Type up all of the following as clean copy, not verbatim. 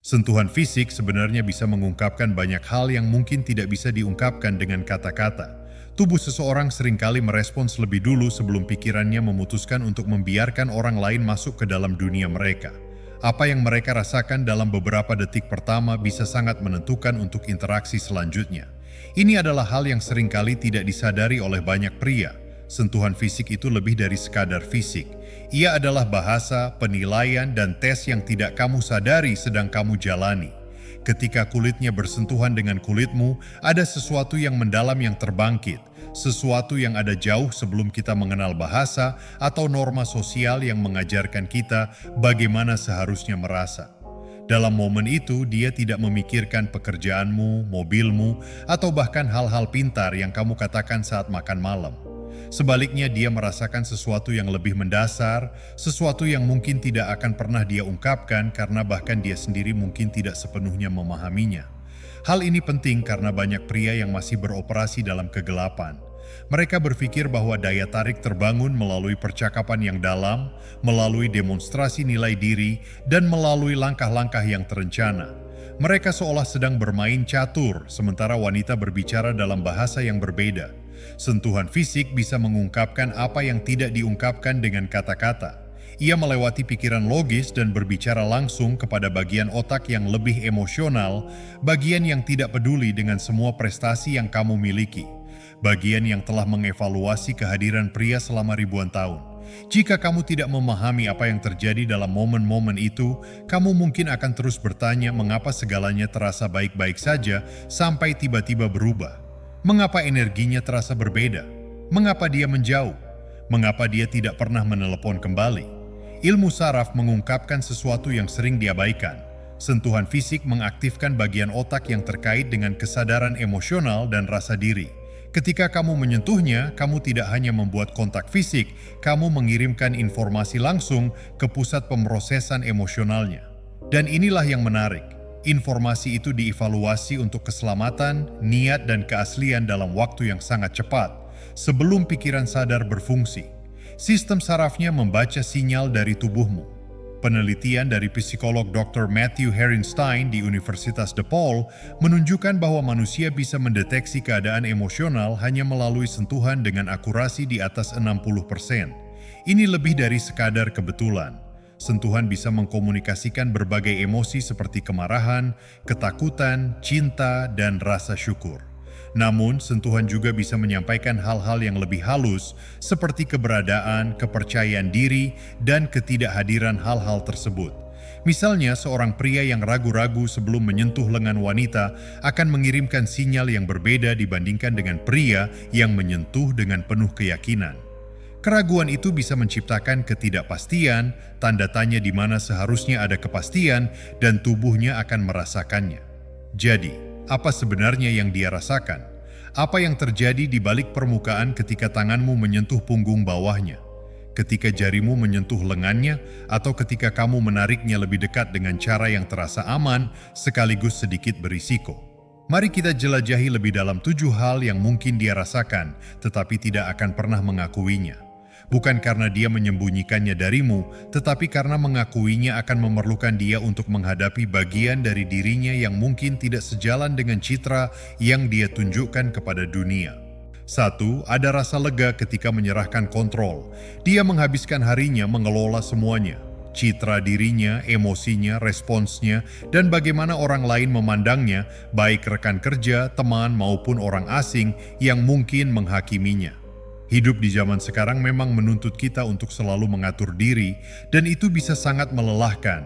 Sentuhan fisik sebenarnya bisa mengungkapkan banyak hal yang mungkin tidak bisa diungkapkan dengan kata-kata. Tubuh seseorang seringkali merespons lebih dulu sebelum pikirannya memutuskan untuk membiarkan orang lain masuk ke dalam dunia mereka. Apa yang mereka rasakan dalam beberapa detik pertama bisa sangat menentukan untuk interaksi selanjutnya. Ini adalah hal yang seringkali tidak disadari oleh banyak pria. Sentuhan fisik itu lebih dari sekadar fisik. Ia adalah bahasa, penilaian, dan tes yang tidak kamu sadari sedang kamu jalani. Ketika kulitnya bersentuhan dengan kulitmu, ada sesuatu yang mendalam yang terbangkit, sesuatu yang ada jauh sebelum kita mengenal bahasa atau norma sosial yang mengajarkan kita bagaimana seharusnya merasa. Dalam momen itu, dia tidak memikirkan pekerjaanmu, mobilmu, atau bahkan hal-hal pintar yang kamu katakan saat makan malam. Sebaliknya, dia merasakan sesuatu yang lebih mendasar, sesuatu yang mungkin tidak akan pernah dia ungkapkan karena bahkan dia sendiri mungkin tidak sepenuhnya memahaminya. Hal ini penting karena banyak pria yang masih beroperasi dalam kegelapan. Mereka berpikir bahwa daya tarik terbangun melalui percakapan yang dalam, melalui demonstrasi nilai diri, dan melalui langkah-langkah yang terencana. Mereka seolah sedang bermain catur, sementara wanita berbicara dalam bahasa yang berbeda. Sentuhan fisik bisa mengungkapkan apa yang tidak diungkapkan dengan kata-kata. Ia melewati pikiran logis dan berbicara langsung kepada bagian otak yang lebih emosional, bagian yang tidak peduli dengan semua prestasi yang kamu miliki, bagian yang telah mengevaluasi kehadiran pria selama ribuan tahun. Jika kamu tidak memahami apa yang terjadi dalam momen-momen itu, kamu mungkin akan terus bertanya mengapa segalanya terasa baik-baik saja sampai tiba-tiba berubah. Mengapa energinya terasa berbeda? Mengapa dia menjauh? Mengapa dia tidak pernah menelepon kembali? Ilmu saraf mengungkapkan sesuatu yang sering diabaikan. Sentuhan fisik mengaktifkan bagian otak yang terkait dengan kesadaran emosional dan rasa diri. Ketika kamu menyentuhnya, kamu tidak hanya membuat kontak fisik, kamu mengirimkan informasi langsung ke pusat pemrosesan emosionalnya. Dan inilah yang menarik. Informasi itu dievaluasi untuk keselamatan, niat, dan keaslian dalam waktu yang sangat cepat, sebelum pikiran sadar berfungsi. Sistem sarafnya membaca sinyal dari tubuhmu. Penelitian dari psikolog Dr. Matthew Herrenstein di Universitas DePaul menunjukkan bahwa manusia bisa mendeteksi keadaan emosional hanya melalui sentuhan dengan akurasi di atas 60%. Ini lebih dari sekadar kebetulan. Sentuhan bisa mengkomunikasikan berbagai emosi seperti kemarahan, ketakutan, cinta, dan rasa syukur. Namun, sentuhan juga bisa menyampaikan hal-hal yang lebih halus seperti keberadaan, kepercayaan diri, dan ketidakhadiran hal-hal tersebut. Misalnya, seorang pria yang ragu-ragu sebelum menyentuh lengan wanita akan mengirimkan sinyal yang berbeda dibandingkan dengan pria yang menyentuh dengan penuh keyakinan. Keraguan itu bisa menciptakan ketidakpastian, tanda tanya di mana seharusnya ada kepastian, dan tubuhnya akan merasakannya. Jadi, apa sebenarnya yang dia rasakan? Apa yang terjadi di balik permukaan ketika tanganmu menyentuh punggung bawahnya? Ketika jarimu menyentuh lengannya, atau ketika kamu menariknya lebih dekat dengan cara yang terasa aman, sekaligus sedikit berisiko? Mari kita jelajahi lebih dalam 7 hal yang mungkin dia rasakan, tetapi tidak akan pernah mengakuinya. Bukan karena dia menyembunyikannya darimu, tetapi karena mengakuinya akan memerlukan dia untuk menghadapi bagian dari dirinya yang mungkin tidak sejalan dengan citra yang dia tunjukkan kepada dunia. 1. Ada rasa lega ketika menyerahkan kontrol. Dia menghabiskan harinya mengelola semuanya. Citra dirinya, emosinya, responsnya, dan bagaimana orang lain memandangnya, baik rekan kerja, teman, maupun orang asing yang mungkin menghakiminya. Hidup di zaman sekarang memang menuntut kita untuk selalu mengatur diri, dan itu bisa sangat melelahkan.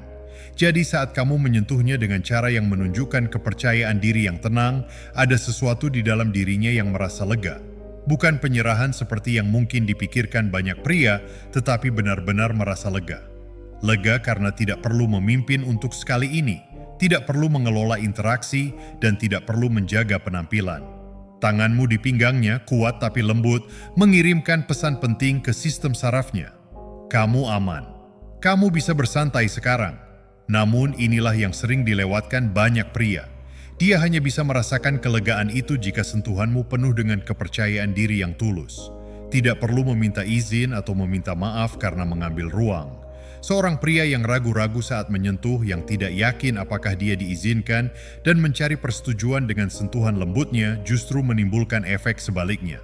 Jadi saat kamu menyentuhnya dengan cara yang menunjukkan kepercayaan diri yang tenang, ada sesuatu di dalam dirinya yang merasa lega. Bukan penyerahan seperti yang mungkin dipikirkan banyak pria, tetapi benar-benar merasa lega. Lega karena tidak perlu memimpin untuk sekali ini, tidak perlu mengelola interaksi, dan tidak perlu menjaga penampilan. Tanganmu di pinggangnya, kuat tapi lembut, mengirimkan pesan penting ke sistem sarafnya. Kamu aman. Kamu bisa bersantai sekarang. Namun inilah yang sering dilewatkan banyak pria. Dia hanya bisa merasakan kelegaan itu jika sentuhanmu penuh dengan kepercayaan diri yang tulus. Tidak perlu meminta izin atau meminta maaf karena mengambil ruang. Seorang pria yang ragu-ragu saat menyentuh, yang tidak yakin apakah dia diizinkan, dan mencari persetujuan dengan sentuhan lembutnya justru menimbulkan efek sebaliknya.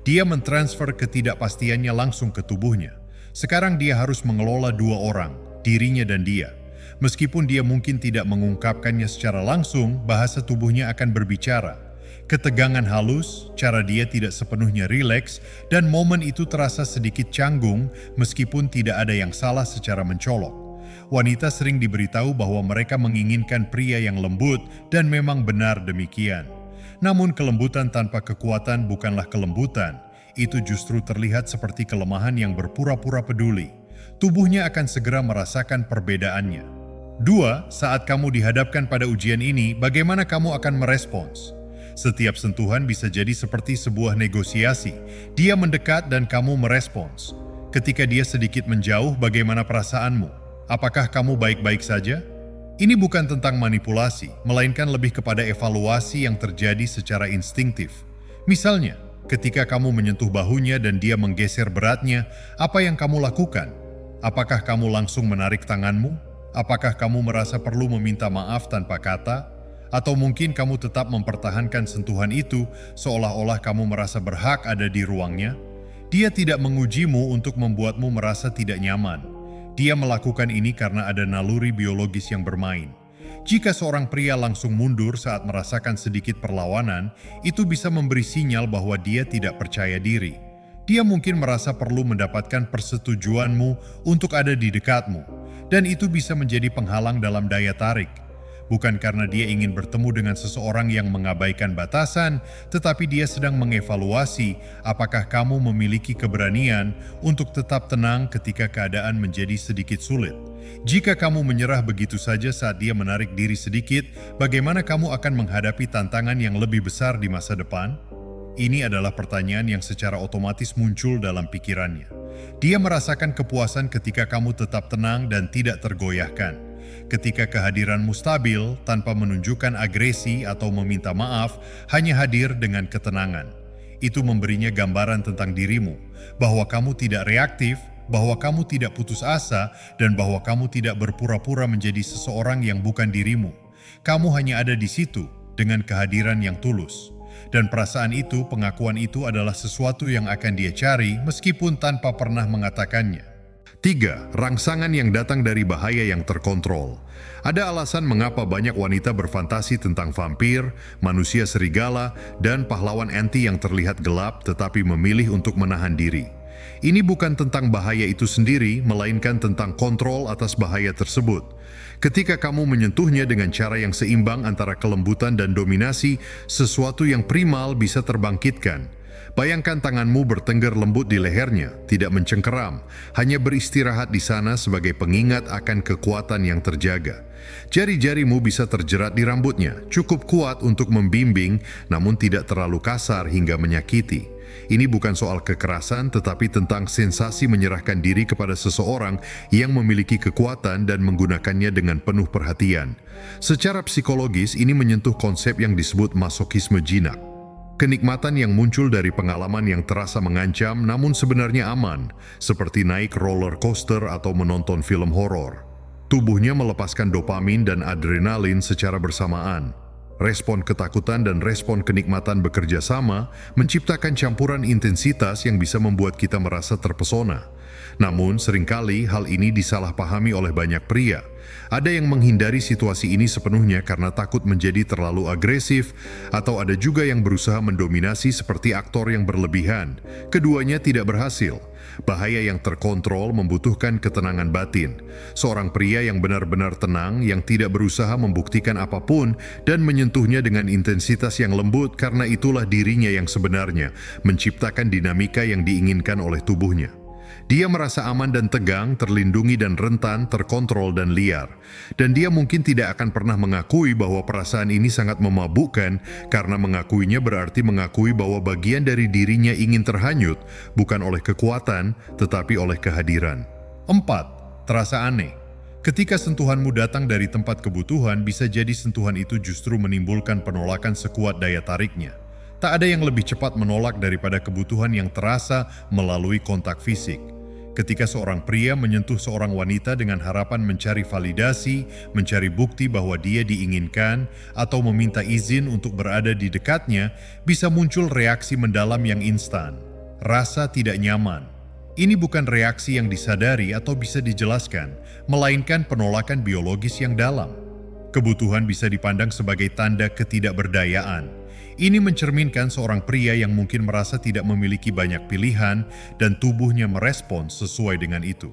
Dia mentransfer ketidakpastiannya langsung ke tubuhnya. Sekarang dia harus mengelola dua orang, dirinya dan dia. Meskipun dia mungkin tidak mengungkapkannya secara langsung, bahasa tubuhnya akan berbicara. Ketegangan halus, cara dia tidak sepenuhnya rileks, dan momen itu terasa sedikit canggung meskipun tidak ada yang salah secara mencolok. Wanita sering diberitahu bahwa mereka menginginkan pria yang lembut dan memang benar demikian. Namun kelembutan tanpa kekuatan bukanlah kelembutan, itu justru terlihat seperti kelemahan yang berpura-pura peduli. Tubuhnya akan segera merasakan perbedaannya. 2. Saat kamu dihadapkan pada ujian ini, bagaimana kamu akan merespons? Setiap sentuhan bisa jadi seperti sebuah negosiasi. Dia mendekat dan kamu merespons. Ketika dia sedikit menjauh, bagaimana perasaanmu? Apakah kamu baik-baik saja? Ini bukan tentang manipulasi, melainkan lebih kepada evaluasi yang terjadi secara instingtif. Misalnya, ketika kamu menyentuh bahunya dan dia menggeser beratnya, apa yang kamu lakukan? Apakah kamu langsung menarik tanganmu? Apakah kamu merasa perlu meminta maaf tanpa kata? Atau mungkin kamu tetap mempertahankan sentuhan itu seolah-olah kamu merasa berhak ada di ruangnya? Dia tidak mengujimu untuk membuatmu merasa tidak nyaman. Dia melakukan ini karena ada naluri biologis yang bermain. Jika seorang pria langsung mundur saat merasakan sedikit perlawanan, itu bisa memberi sinyal bahwa dia tidak percaya diri. Dia mungkin merasa perlu mendapatkan persetujuanmu untuk ada di dekatmu, dan itu bisa menjadi penghalang dalam daya tarik. Bukan karena dia ingin bertemu dengan seseorang yang mengabaikan batasan, tetapi dia sedang mengevaluasi apakah kamu memiliki keberanian untuk tetap tenang ketika keadaan menjadi sedikit sulit. Jika kamu menyerah begitu saja saat dia menarik diri sedikit, bagaimana kamu akan menghadapi tantangan yang lebih besar di masa depan? Ini adalah pertanyaan yang secara otomatis muncul dalam pikirannya. Dia merasakan kepuasan ketika kamu tetap tenang dan tidak tergoyahkan. Ketika kehadiranmu stabil, tanpa menunjukkan agresi atau meminta maaf, hanya hadir dengan ketenangan. Itu memberinya gambaran tentang dirimu, bahwa kamu tidak reaktif, bahwa kamu tidak putus asa, dan bahwa kamu tidak berpura-pura menjadi seseorang yang bukan dirimu. Kamu hanya ada di situ, dengan kehadiran yang tulus. Dan perasaan itu, pengakuan itu adalah sesuatu yang akan dia cari meskipun tanpa pernah mengatakannya. 3. Rangsangan yang datang dari bahaya yang terkontrol. Ada alasan mengapa banyak wanita berfantasi tentang vampir, manusia serigala, dan pahlawan anti yang terlihat gelap tetapi memilih untuk menahan diri. Ini bukan tentang bahaya itu sendiri, melainkan tentang kontrol atas bahaya tersebut. Ketika kamu menyentuhnya dengan cara yang seimbang antara kelembutan dan dominasi, sesuatu yang primal bisa terbangkitkan. Bayangkan tanganmu bertengger lembut di lehernya, tidak mencengkeram, hanya beristirahat di sana sebagai pengingat akan kekuatan yang terjaga. Jari-jarimu bisa terjerat di rambutnya, cukup kuat untuk membimbing, namun tidak terlalu kasar hingga menyakiti. Ini bukan soal kekerasan, tetapi tentang sensasi menyerahkan diri kepada seseorang yang memiliki kekuatan dan menggunakannya dengan penuh perhatian. Secara psikologis, ini menyentuh konsep yang disebut masokisme jinak. Kenikmatan yang muncul dari pengalaman yang terasa mengancam namun sebenarnya aman, seperti naik roller coaster atau menonton film horor. Tubuhnya melepaskan dopamin dan adrenalin secara bersamaan. Respon ketakutan dan respon kenikmatan bekerja sama, menciptakan campuran intensitas yang bisa membuat kita merasa terpesona. Namun, seringkali hal ini disalahpahami oleh banyak pria. Ada yang menghindari situasi ini sepenuhnya karena takut menjadi terlalu agresif, atau ada juga yang berusaha mendominasi seperti aktor yang berlebihan. Keduanya tidak berhasil. Bahaya yang terkontrol membutuhkan ketenangan batin. Seorang pria yang benar-benar tenang, yang tidak berusaha membuktikan apapun, dan menyentuhnya dengan intensitas yang lembut karena itulah dirinya yang sebenarnya, menciptakan dinamika yang diinginkan oleh tubuhnya. Dia merasa aman dan tegang, terlindungi dan rentan, terkontrol dan liar. Dan dia mungkin tidak akan pernah mengakui bahwa perasaan ini sangat memabukkan, karena mengakuinya berarti mengakui bahwa bagian dari dirinya ingin terhanyut, bukan oleh kekuatan, tetapi oleh kehadiran. 4. Terasa aneh. Ketika sentuhanmu datang dari tempat kebutuhan, bisa jadi sentuhan itu justru menimbulkan penolakan sekuat daya tariknya. Tak ada yang lebih cepat menolak daripada kebutuhan yang terasa melalui kontak fisik. Ketika seorang pria menyentuh seorang wanita dengan harapan mencari validasi, mencari bukti bahwa dia diinginkan, atau meminta izin untuk berada di dekatnya, bisa muncul reaksi mendalam yang instan. Rasa tidak nyaman. Ini bukan reaksi yang disadari atau bisa dijelaskan, melainkan penolakan biologis yang dalam. Kebutuhan bisa dipandang sebagai tanda ketidakberdayaan. Ini mencerminkan seorang pria yang mungkin merasa tidak memiliki banyak pilihan dan tubuhnya merespons sesuai dengan itu.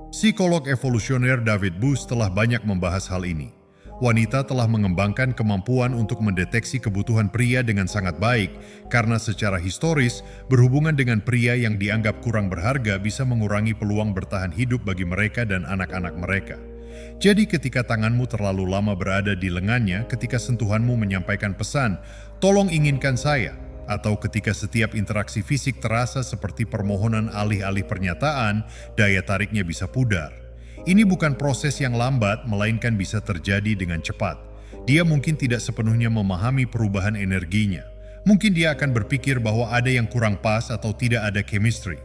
Psikolog evolusioner David Buss telah banyak membahas hal ini. Wanita telah mengembangkan kemampuan untuk mendeteksi kebutuhan pria dengan sangat baik karena secara historis, berhubungan dengan pria yang dianggap kurang berharga bisa mengurangi peluang bertahan hidup bagi mereka dan anak-anak mereka. Jadi ketika tanganmu terlalu lama berada di lengannya ketika sentuhanmu menyampaikan pesan, "Tolong inginkan saya," atau ketika setiap interaksi fisik terasa seperti permohonan alih-alih pernyataan, daya tariknya bisa pudar. Ini bukan proses yang lambat, melainkan bisa terjadi dengan cepat. Dia mungkin tidak sepenuhnya memahami perubahan energinya. Mungkin dia akan berpikir bahwa ada yang kurang pas atau tidak ada chemistry.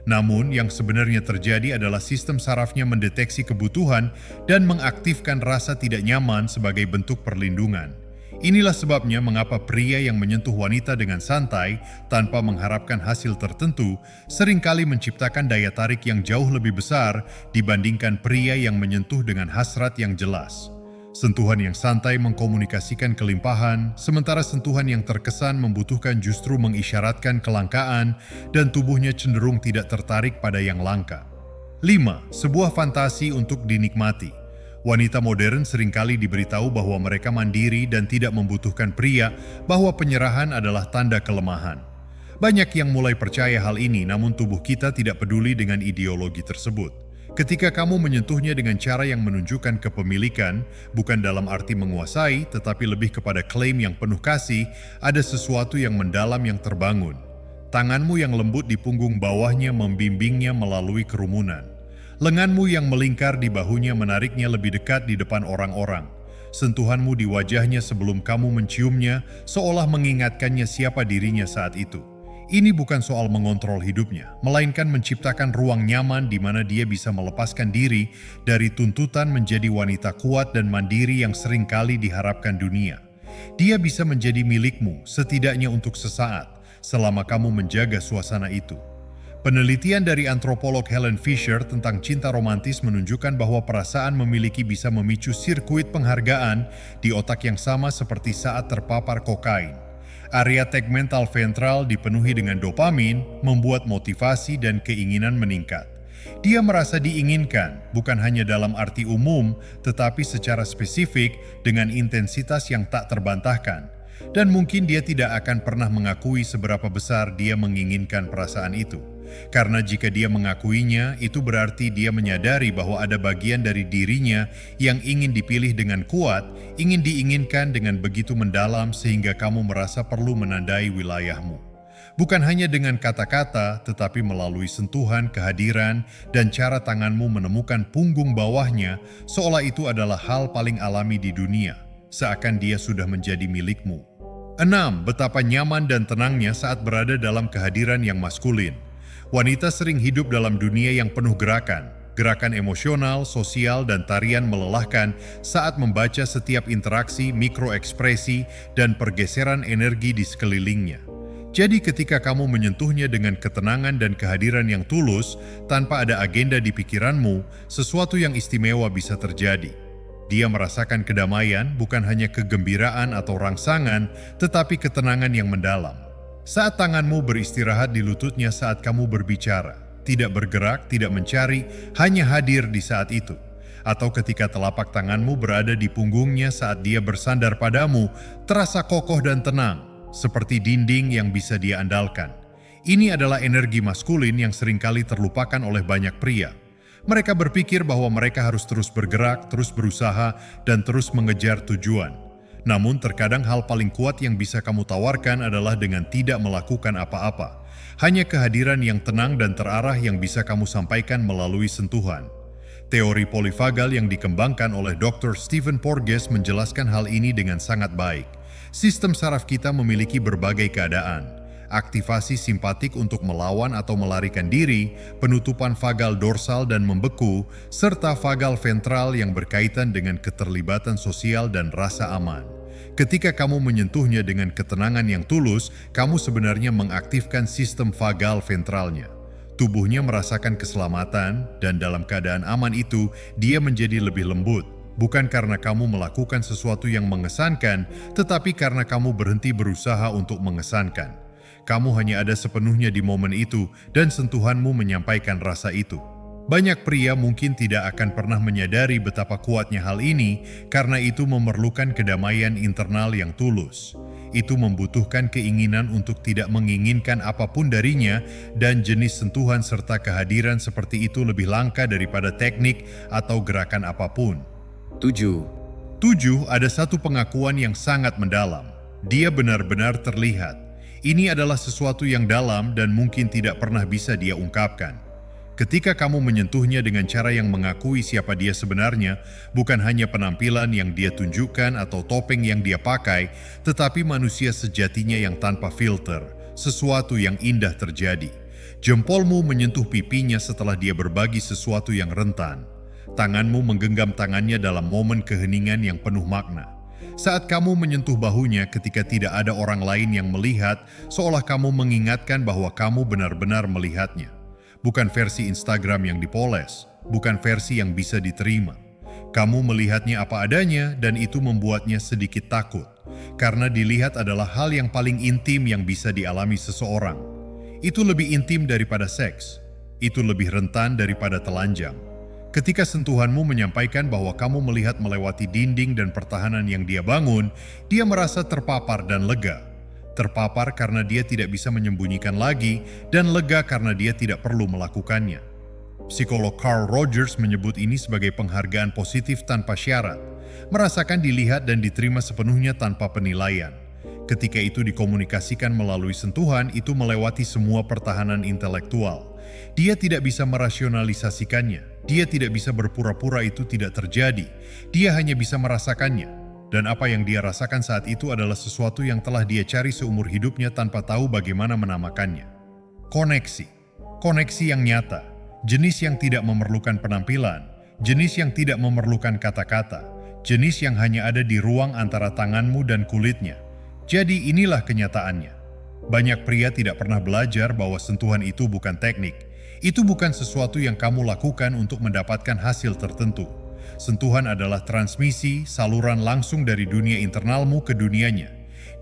Namun, yang sebenarnya terjadi adalah sistem sarafnya mendeteksi kebutuhan dan mengaktifkan rasa tidak nyaman sebagai bentuk perlindungan. Inilah sebabnya mengapa pria yang menyentuh wanita dengan santai, tanpa mengharapkan hasil tertentu, seringkali menciptakan daya tarik yang jauh lebih besar dibandingkan pria yang menyentuh dengan hasrat yang jelas. Sentuhan yang santai mengkomunikasikan kelimpahan, sementara sentuhan yang terkesan membutuhkan justru mengisyaratkan kelangkaan dan tubuhnya cenderung tidak tertarik pada yang langka. 5. Sebuah fantasi untuk dinikmati. Wanita modern seringkali diberitahu bahwa mereka mandiri dan tidak membutuhkan pria, bahwa penyerahan adalah tanda kelemahan. Banyak yang mulai percaya hal ini, namun tubuh kita tidak peduli dengan ideologi tersebut. Ketika kamu menyentuhnya dengan cara yang menunjukkan kepemilikan, bukan dalam arti menguasai, tetapi lebih kepada klaim yang penuh kasih, ada sesuatu yang mendalam yang terbangun. Tanganmu yang lembut di punggung bawahnya membimbingnya melalui kerumunan. Lenganmu yang melingkar di bahunya menariknya lebih dekat di depan orang-orang. Sentuhanmu di wajahnya sebelum kamu menciumnya, seolah mengingatkannya siapa dirinya saat itu. Ini bukan soal mengontrol hidupnya, melainkan menciptakan ruang nyaman di mana dia bisa melepaskan diri dari tuntutan menjadi wanita kuat dan mandiri yang seringkali diharapkan dunia. Dia bisa menjadi milikmu, setidaknya untuk sesaat, selama kamu menjaga suasana itu. Penelitian dari antropolog Helen Fisher tentang cinta romantis menunjukkan bahwa perasaan memiliki bisa memicu sirkuit penghargaan di otak yang sama seperti saat terpapar kokain. Area tegmental ventral dipenuhi dengan dopamin, membuat motivasi dan keinginan meningkat. Dia merasa diinginkan, bukan hanya dalam arti umum, tetapi secara spesifik dengan intensitas yang tak terbantahkan. Dan mungkin dia tidak akan pernah mengakui seberapa besar dia menginginkan perasaan itu. Karena jika dia mengakuinya, itu berarti dia menyadari bahwa ada bagian dari dirinya yang ingin dipilih dengan kuat, ingin diinginkan dengan begitu mendalam sehingga kamu merasa perlu menandai wilayahmu. Bukan hanya dengan kata-kata, tetapi melalui sentuhan, kehadiran, dan cara tanganmu menemukan punggung bawahnya, seolah itu adalah hal paling alami di dunia, seakan dia sudah menjadi milikmu. 6. Betapa nyaman dan tenangnya saat berada dalam kehadiran yang maskulin. Wanita sering hidup dalam dunia yang penuh gerakan emosional, sosial, dan tarian melelahkan saat membaca setiap interaksi, mikroekspresi, dan pergeseran energi di sekelilingnya. Jadi ketika kamu menyentuhnya dengan ketenangan dan kehadiran yang tulus, tanpa ada agenda di pikiranmu, sesuatu yang istimewa bisa terjadi. Dia merasakan kedamaian, bukan hanya kegembiraan atau rangsangan, tetapi ketenangan yang mendalam. Saat tanganmu beristirahat di lututnya saat kamu berbicara, tidak bergerak, tidak mencari, hanya hadir di saat itu. Atau ketika telapak tanganmu berada di punggungnya saat dia bersandar padamu, terasa kokoh dan tenang, seperti dinding yang bisa dia andalkan. Ini adalah energi maskulin yang seringkali terlupakan oleh banyak pria. Mereka berpikir bahwa mereka harus terus bergerak, terus berusaha, dan terus mengejar tujuan. Namun terkadang hal paling kuat yang bisa kamu tawarkan adalah dengan tidak melakukan apa-apa. Hanya kehadiran yang tenang dan terarah yang bisa kamu sampaikan melalui sentuhan. Teori polifagal yang dikembangkan oleh Dr. Stephen Porges menjelaskan hal ini dengan sangat baik. Sistem saraf kita memiliki berbagai keadaan. aktivasi simpatik untuk melawan atau melarikan diri, penutupan vagal dorsal dan membeku, serta vagal ventral yang berkaitan dengan keterlibatan sosial dan rasa aman. Ketika kamu menyentuhnya dengan ketenangan yang tulus, kamu sebenarnya mengaktifkan sistem vagal ventralnya. Tubuhnya merasakan keselamatan, dan dalam keadaan aman itu, dia menjadi lebih lembut. Bukan karena kamu melakukan sesuatu yang mengesankan, tetapi karena kamu berhenti berusaha untuk mengesankan. Kamu hanya ada sepenuhnya di momen itu, dan sentuhanmu menyampaikan rasa itu. Banyak pria mungkin tidak akan pernah menyadari betapa kuatnya hal ini, karena itu memerlukan kedamaian internal yang tulus. Itu membutuhkan keinginan untuk tidak menginginkan apapun darinya, dan jenis sentuhan serta kehadiran seperti itu lebih langka daripada teknik atau gerakan apapun. 7. Ada satu pengakuan yang sangat mendalam. Dia benar-benar terlihat. Ini adalah sesuatu yang dalam dan mungkin tidak pernah bisa dia ungkapkan. Ketika kamu menyentuhnya dengan cara yang mengakui siapa dia sebenarnya, bukan hanya penampilan yang dia tunjukkan atau topeng yang dia pakai, tetapi manusia sejatinya yang tanpa filter, sesuatu yang indah terjadi. Jempolmu menyentuh pipinya setelah dia berbagi sesuatu yang rentan. Tanganmu menggenggam tangannya dalam momen keheningan yang penuh makna. Saat kamu menyentuh bahunya ketika tidak ada orang lain yang melihat, seolah kamu mengingatkan bahwa kamu benar-benar melihatnya. Bukan versi Instagram yang dipoles, bukan versi yang bisa diterima. Kamu melihatnya apa adanya dan itu membuatnya sedikit takut. Karena dilihat adalah hal yang paling intim yang bisa dialami seseorang. Itu lebih intim daripada seks. Itu lebih rentan daripada telanjang. Ketika sentuhanmu menyampaikan bahwa kamu melihat melewati dinding dan pertahanan yang dia bangun, dia merasa terpapar dan lega. Terpapar karena dia tidak bisa menyembunyikan lagi, dan lega karena dia tidak perlu melakukannya. Psikolog Carl Rogers menyebut ini sebagai penghargaan positif tanpa syarat, merasakan dilihat dan diterima sepenuhnya tanpa penilaian. Ketika itu dikomunikasikan melalui sentuhan, itu melewati semua pertahanan intelektual. Dia tidak bisa merasionalisasikannya. Dia tidak bisa berpura-pura itu tidak terjadi. Dia hanya bisa merasakannya. Dan apa yang dia rasakan saat itu adalah sesuatu yang telah dia cari seumur hidupnya tanpa tahu bagaimana menamakannya. Koneksi. Koneksi yang nyata. Jenis yang tidak memerlukan penampilan. Jenis yang tidak memerlukan kata-kata. Jenis yang hanya ada di ruang antara tanganmu dan kulitnya. Jadi inilah kenyataannya. Banyak pria tidak pernah belajar bahwa sentuhan itu bukan teknik. Itu bukan sesuatu yang kamu lakukan untuk mendapatkan hasil tertentu. Sentuhan adalah transmisi, saluran langsung dari dunia internalmu ke dunianya.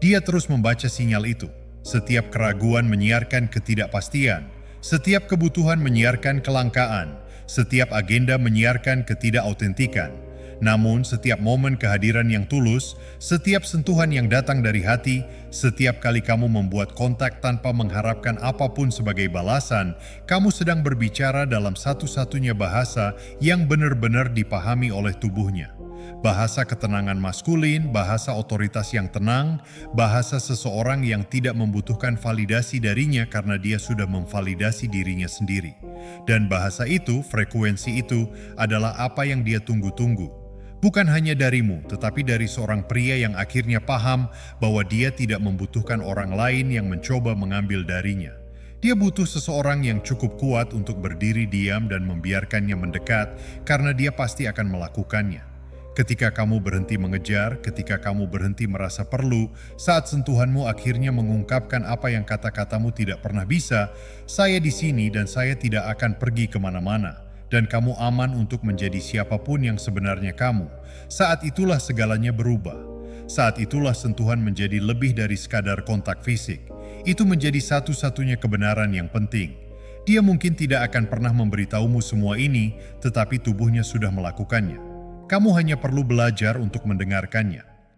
Dia terus membaca sinyal itu. Setiap keraguan menyiarkan ketidakpastian. Setiap kebutuhan menyiarkan kelangkaan. Setiap agenda menyiarkan ketidakoutentikan. Namun, setiap momen kehadiran yang tulus, setiap sentuhan yang datang dari hati, setiap kali kamu membuat kontak tanpa mengharapkan apapun sebagai balasan, kamu sedang berbicara dalam satu-satunya bahasa yang benar-benar dipahami oleh tubuhnya. Bahasa ketenangan maskulin, bahasa otoritas yang tenang, bahasa seseorang yang tidak membutuhkan validasi darinya karena dia sudah memvalidasi dirinya sendiri. Dan bahasa itu, frekuensi itu, adalah apa yang dia tunggu-tunggu. Bukan hanya darimu, tetapi dari seorang pria yang akhirnya paham bahwa dia tidak membutuhkan orang lain yang mencoba mengambil darinya. Dia butuh seseorang yang cukup kuat untuk berdiri diam dan membiarkannya mendekat, karena dia pasti akan melakukannya. Ketika kamu berhenti mengejar, ketika kamu berhenti merasa perlu, saat sentuhanmu akhirnya mengungkapkan apa yang kata-katamu tidak pernah bisa, saya di sini dan saya tidak akan pergi kemana-mana. Dan kamu aman untuk menjadi siapapun yang sebenarnya kamu. Saat itulah segalanya berubah. Saat itulah sentuhan menjadi lebih dari sekadar kontak fisik. Itu menjadi satu-satunya kebenaran yang penting. Dia mungkin tidak akan pernah memberitahumu semua ini, tetapi tubuhnya sudah melakukannya. Kamu hanya perlu belajar untuk mendengarkannya.